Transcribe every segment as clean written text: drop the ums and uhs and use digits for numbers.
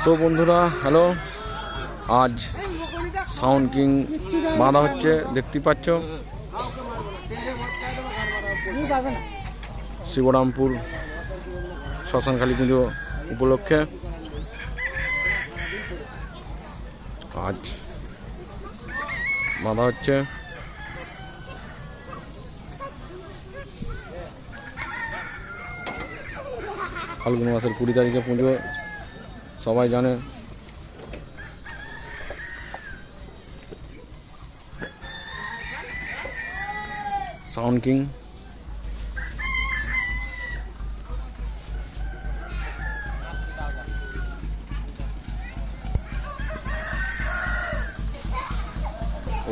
তো বন্ধুরা হ্যালো, আজ সাউন্ড কিং বাঁধা হচ্ছে, দেখতে পাচ্ছ শিবরামপুর শ্মশানখালী পুজো উপলক্ষে আজ বাঁধা হচ্ছে। ফাল্গুন মাসের 20 তারিখে পুজো, সবাই জানে। সাউন্ড কিং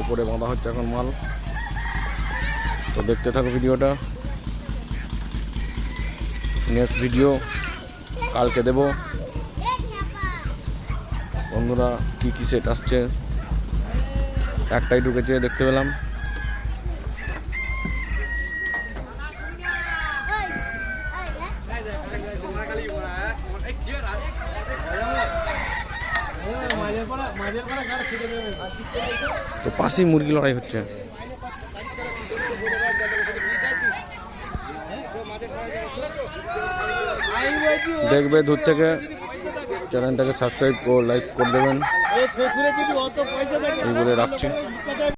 উপরে বাঁধা হচ্ছে এখন মাল। তো দেখতে থাকো ভিডিওটা, নেক্সট ভিডিও কালকে দেব। বন্ধুরা কি কি সেট আসছে, একটাই ঢুকেছে দেখতে পেলাম। তো পাশেই মুরগি লড়াই হচ্ছে, দেখবে দূর থেকে। চ্যানেলটাকে সাবস্ক্রাইব ও লাইক করে দেবেন, এই বলে রাখছি।